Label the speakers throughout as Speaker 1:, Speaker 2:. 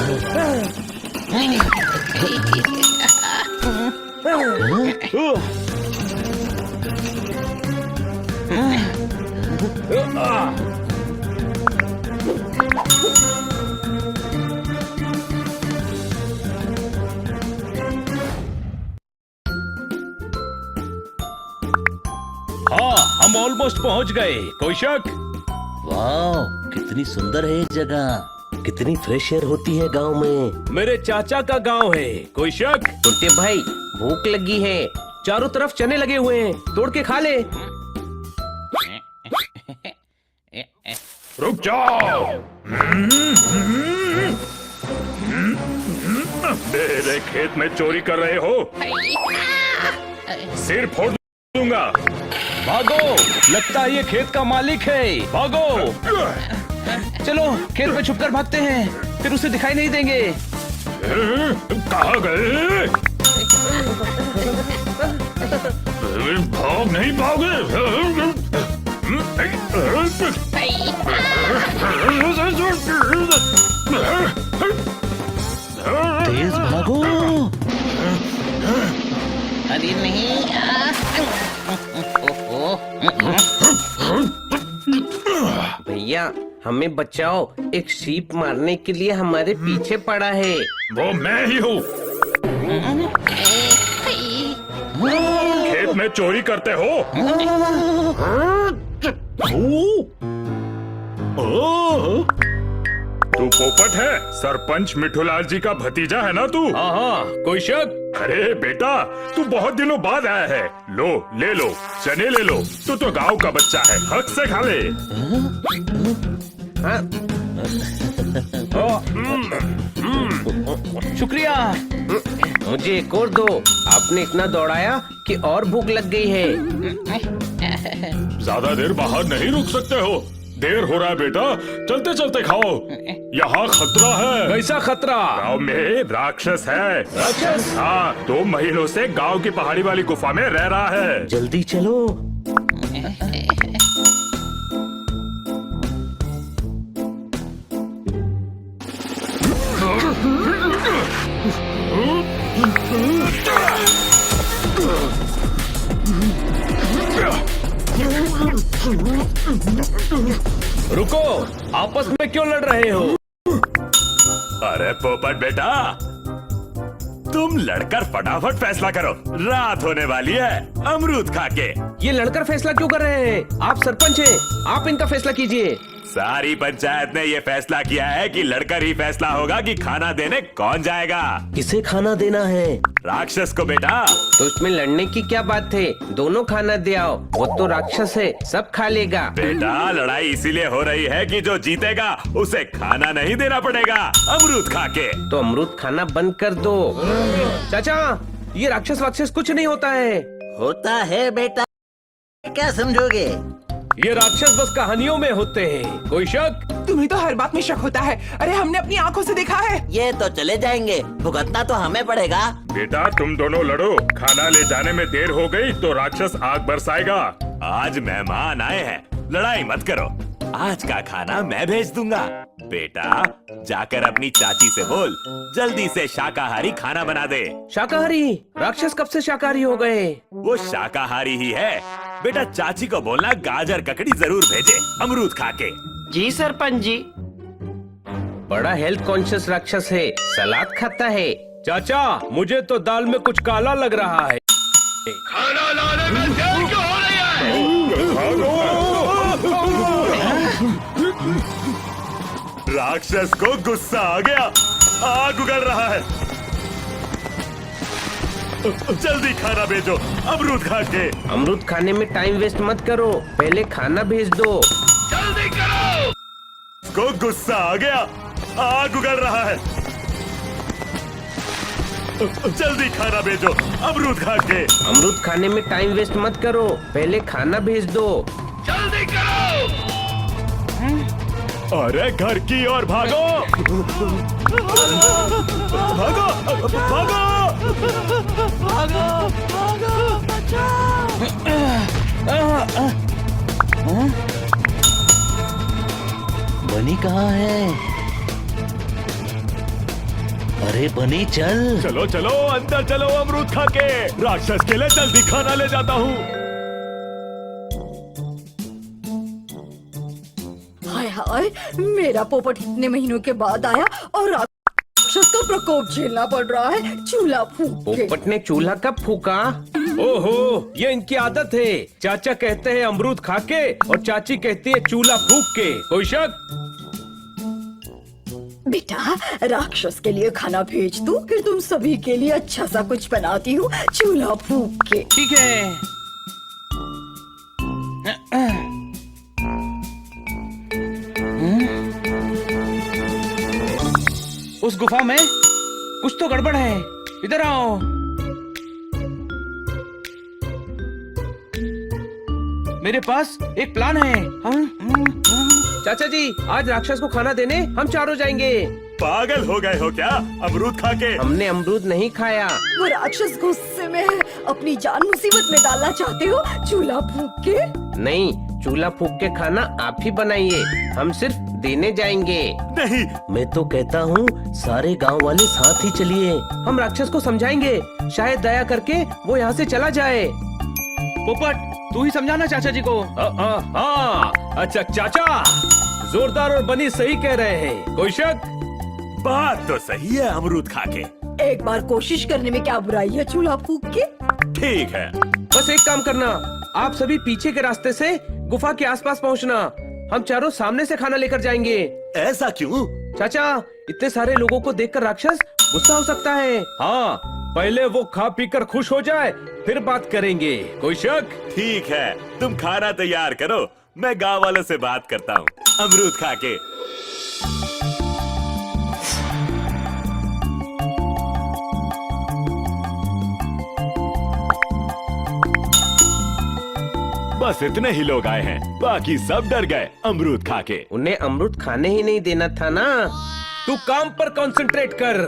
Speaker 1: हाँ, हम ऑलमोस्ट पहुंच गए। कोई शक?
Speaker 2: वाह, कितनी सुंदर है ये जगह। कितनी फ्रेश एयर होती है गांव में।
Speaker 1: मेरे चाचा का गांव है। कोई शक?
Speaker 3: छोटे भाई, भूख लगी है। चारों तरफ चने लगे हुए हैं, तोड़ के खा ले।
Speaker 1: रुक जाओ। मेरे खेत में चोरी कर रहे हो? सिर फोड़ दूंगा। भागो, लगता है ये खेत का मालिक है। भागो।
Speaker 3: चलो खेत में छुपकर भागते हैं, फिर उसे दिखाई नहीं देंगे।
Speaker 1: कहाँ गए? भाग नहीं पाओगे।
Speaker 2: तेज भागो।
Speaker 4: अरे नहीं।
Speaker 3: भैया हमें बचाओ, एक शीप मारने के लिए हमारे पीछे पड़ा है।
Speaker 1: वो मैं ही हूँ। खेत में चोरी करते हो? तू पोपट है? सरपंच मिठूलाल जी का भतीजा है ना तू? हाँ हाँ, कोई शक? अरे बेटा, तू बहुत दिनों बाद आया है। लो, ले लो, चने ले लो। तू तो गांव का बच्चा है, हक से खा ले।
Speaker 3: शुक्रिया। मुझे एक और दो। आपने इतना दौड़ाया कि और भूख लग गई है।
Speaker 1: ज्यादा देर बाहर नहीं रुक सकते हो। देर हो रहा है बेटा, चलते चलते खाओ। यहाँ खतरा है। कैसा खतरा? गांव में राक्षस है। राक्षस? हाँ, 2 महीनों से गांव की पहाड़ी वाली गुफा में रह रहा है।
Speaker 2: जल्दी चलो।
Speaker 1: रुको, आपस में क्यों लड़ रहे हो? अरे पोपट बेटा, तुम लड़कर फटाफट फैसला करो। रात होने वाली है, अमरूद खा के।
Speaker 3: ये लड़कर फैसला क्यों कर रहे हैं? आप सरपंच हैं, आप इनका फैसला कीजिए।
Speaker 1: सारी पंचायत ने ये फैसला किया है कि लड़कर ही फैसला होगा कि खाना देने कौन जाएगा।
Speaker 2: किसे खाना देना है?
Speaker 1: राक्षस को बेटा।
Speaker 3: तो इसमें लड़ने की क्या बात है? दोनों खाना दे आओ, वो तो राक्षस है, सब खा लेगा।
Speaker 1: बेटा, लड़ाई इसीलिए हो रही है कि जो जीतेगा उसे खाना नहीं देना पड़ेगा, अमरूद खा के।
Speaker 3: तो अमरूद खाना बंद कर दो। चाचा, ये राक्षस वाक्षस कुछ नहीं होता है।
Speaker 4: होता है बेटा, क्या समझोगे?
Speaker 1: ये राक्षस बस कहानियों में होते हैं। कोई शक?
Speaker 5: तुम्हें तो हर बात में शक होता है। अरे हमने अपनी आंखों से देखा है।
Speaker 4: ये तो चले जाएंगे, भुगतना तो हमें पड़ेगा।
Speaker 1: बेटा, तुम दोनों लड़ो। खाना ले जाने में देर हो गई तो राक्षस आग बरसाएगा। आज मेहमान आए हैं, लड़ाई मत करो। आज का खाना मैं भेज दूंगा। बेटा, जाकर अपनी चाची से बोल, जल्दी से शाकाहारी खाना बना दे।
Speaker 3: शाकाहारी? राक्षस कब से शाकाहारी हो गए?
Speaker 1: वो शाकाहारी ही है। बेटा, चाची को बोलना गाजर ककड़ी जरूर भेजे, अमरूद खा के।
Speaker 3: जी सरपंच जी। बड़ा हेल्थ कॉन्शियस राक्षस है, सलाद खाता है।
Speaker 1: चाचा, मुझे तो दाल में कुछ काला लग रहा है। खाना लाने में देर क्यों हो रही है? राक्षस को गुस्सा आ गया, आग उगल रहा है। जल्दी खाना भेजो, अमरूद खा के।
Speaker 3: अमरूद खाने में टाइम वेस्ट मत करो, पहले खाना भेज दो।
Speaker 1: जल्दी करो। को गुस्सा आ गया, आग उगल रहा है। जल्दी खाना भेजो, अमरूद खा के।
Speaker 3: अमरूद खाने में टाइम वेस्ट मत करो, पहले खाना भेज दो।
Speaker 1: जल्दी करो। अरे घर की ओर भागो। भागो, भागो, भागो, भागो,
Speaker 2: बनी कहाँ है? अरे बनी चल।
Speaker 1: चलो चलो अंदर चलो अमरूद खा के। राक्षस के लिए जल्दी खाना ले जाता हूँ।
Speaker 6: हाय हाय, मेरा पोपट इतने महीनों के बाद आया और राक्षस का प्रकोप झेलना पड़ रहा है चूल्हा फूंक के।
Speaker 3: पोपट ने चूल्हा कब फूका? ओहो, ये इनकी आदत है। चाचा कहते हैं अमरूद खा के और चाची कहती है चूल्हा फूक के। कोई शक?
Speaker 6: बेटा, राक्षस के लिए खाना भेज दूं, फिर तुम सभी के लिए अच्छा सा कुछ बनाती हूँ चूल्हा फूंक के।
Speaker 7: ठीक है। उस गुफा में कुछ तो गड़बड़ है। इधर आओ। मेरे पास एक प्लान है।
Speaker 3: चाचा जी, आज राक्षस को खाना देने हम चारों जाएंगे।
Speaker 1: पागल हो गए हो क्या? अमरूद खा के।
Speaker 3: हमने अमरूद नहीं खाया।
Speaker 6: वो राक्षस गुस्से में है, अपनी जान मुसीबत में डालना चाहते हो चूल्हा फूंक के?
Speaker 3: नहीं, चूल्हा फूक के खाना आप ही बनाइए, हम सिर्फ देने जाएंगे।
Speaker 1: नहीं,
Speaker 2: मैं तो कहता हूँ सारे गांव वाले साथ ही चलिए।
Speaker 3: हम राक्षस को समझाएंगे, शायद दया करके वो यहाँ से चला जाए।
Speaker 7: पोपट, तू ही समझाना चाचा जी को।
Speaker 3: हाँ, अच्छा चाचा, जोरदार और बनी सही कह रहे हैं। कोई शक?
Speaker 1: बात तो सही है अमरूद खा के।
Speaker 6: एक बार कोशिश करने में क्या बुराई है चूल्हा फूंक के?
Speaker 1: ठीक है।
Speaker 3: बस एक काम करना, आप सभी पीछे के रास्ते से गुफा के आसपास पहुँचना। हम चारों सामने से खाना लेकर जाएंगे।
Speaker 1: ऐसा क्यों?
Speaker 3: चाचा, इतने सारे लोगों को देखकर राक्षस गुस्सा हो सकता है। हाँ, पहले वो खा पीकर खुश हो जाए, फिर बात करेंगे। कोई शक?
Speaker 1: ठीक है, तुम खाना तैयार करो, मैं गांव वालों से बात करता हूँ। अमरूद खा के। बस इतने ही लोग आए हैं, बाकी सब डर गए अमरूद खा के।
Speaker 3: उन्हें अमरूद खाने ही नहीं देना था ना। तू काम पर कंसंट्रेट कर।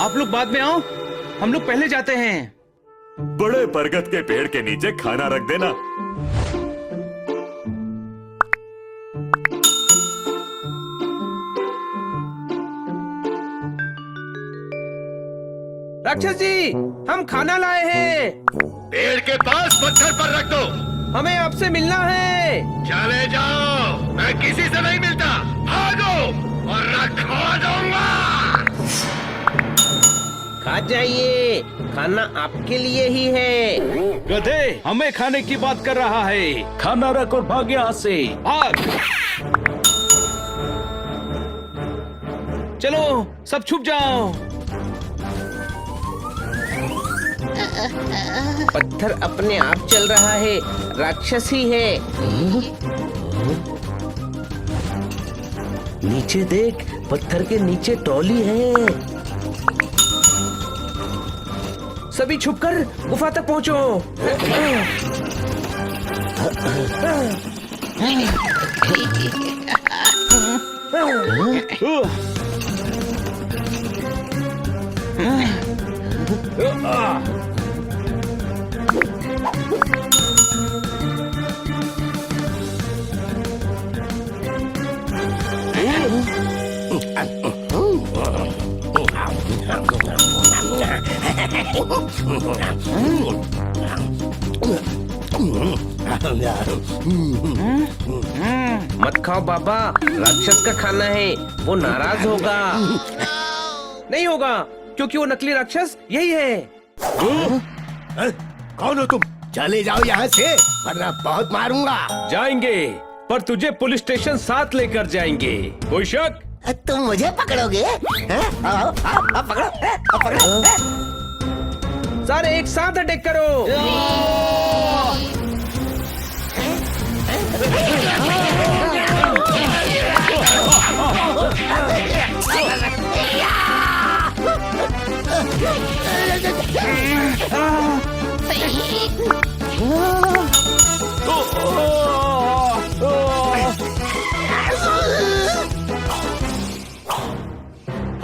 Speaker 7: आप लोग बाद में आओ, हम लोग पहले जाते हैं।
Speaker 1: बड़े बरगद के पेड़ के नीचे खाना रख देना।
Speaker 3: राक्षस जी, हम खाना लाए हैं।
Speaker 1: पेड़ के पास पत्थर पर रख दो।
Speaker 3: हमें आपसे मिलना है।
Speaker 1: चले जाओ, मैं किसी से नहीं मिलता। भागो और रखवा दूंगा।
Speaker 3: खा जाइए, खाना आपके लिए ही है।
Speaker 7: गधे, हमें खाने की बात कर रहा है।
Speaker 2: खाना रख और भाग यहाँ से।
Speaker 7: भाग। चलो, सब छुप जाओ।
Speaker 3: पत्थर अपने आप चल रहा है, राक्षस ही है।
Speaker 2: नीचे देख, पत्थर के नीचे ट्रॉली है।
Speaker 3: सभी छुपकर गुफा तक पहुंचो। मत खाओ बाबा, राक्षस का खाना है, वो नाराज होगा। नहीं होगा, क्योंकि वो नकली राक्षस यही है।
Speaker 8: कौन हो तुम? चले जाओ यहाँ से, वरना बहुत मारूंगा।
Speaker 3: जाएंगे, पर तुझे पुलिस स्टेशन साथ लेकर जाएंगे। कोई शक?
Speaker 4: तुम मुझे पकड़ोगे? आओ, पकड़ो, पकड़ो।
Speaker 3: सारे एक साथ अटैक करो।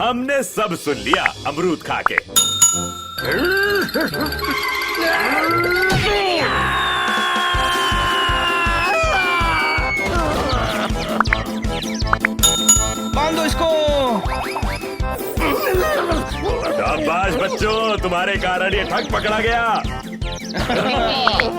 Speaker 1: हमने सब सुन लिया अमरूद खा के।
Speaker 7: बांधो इसको।
Speaker 1: शाबाश बच्चों, तुम्हारे कारण ये ठग पकड़ा गया।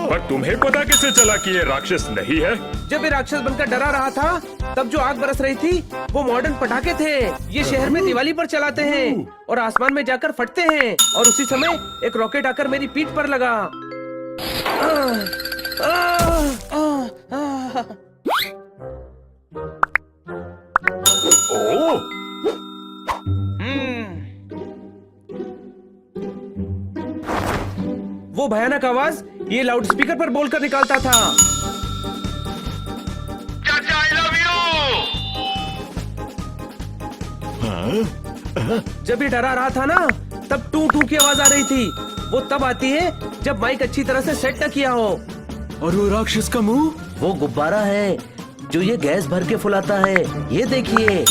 Speaker 1: पर तुम्हें पता कैसे चला कि ये राक्षस नहीं है?
Speaker 3: जब ये राक्षस बनकर डरा रहा था तब जो आग बरस रही थी वो मॉडर्न पटाखे थे। ये शहर में दिवाली पर चलाते हैं और आसमान में जाकर फटते हैं, और उसी समय एक रॉकेट आकर मेरी पीठ पर लगा।
Speaker 1: ओह,
Speaker 3: वो भयानक आवाज ये लाउडस्पीकर पर बोलकर निकालता था।
Speaker 1: चाचा आई लव यू।
Speaker 3: जब ये डरा रहा था ना तब टू टू की आवाज आ रही थी। वो तब आती है जब माइक अच्छी तरह से सेट न किया हो।
Speaker 9: और वो राक्षस का मुंह?
Speaker 2: वो गुब्बारा है जो ये गैस भर के फुलाता है, ये देखिए।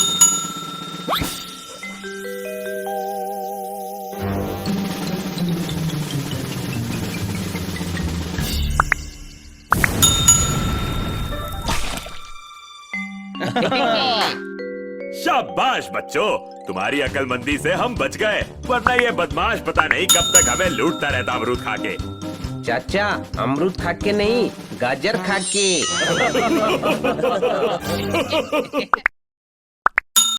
Speaker 1: शाबाश बच्चों, तुम्हारी अकलमंदी से हम बच गए, वरना ये बदमाश पता नहीं कब तक हमें लूटता रहता अमरूद खा के।
Speaker 3: चाचा अमरूद खा के नहीं, गाजर खा के।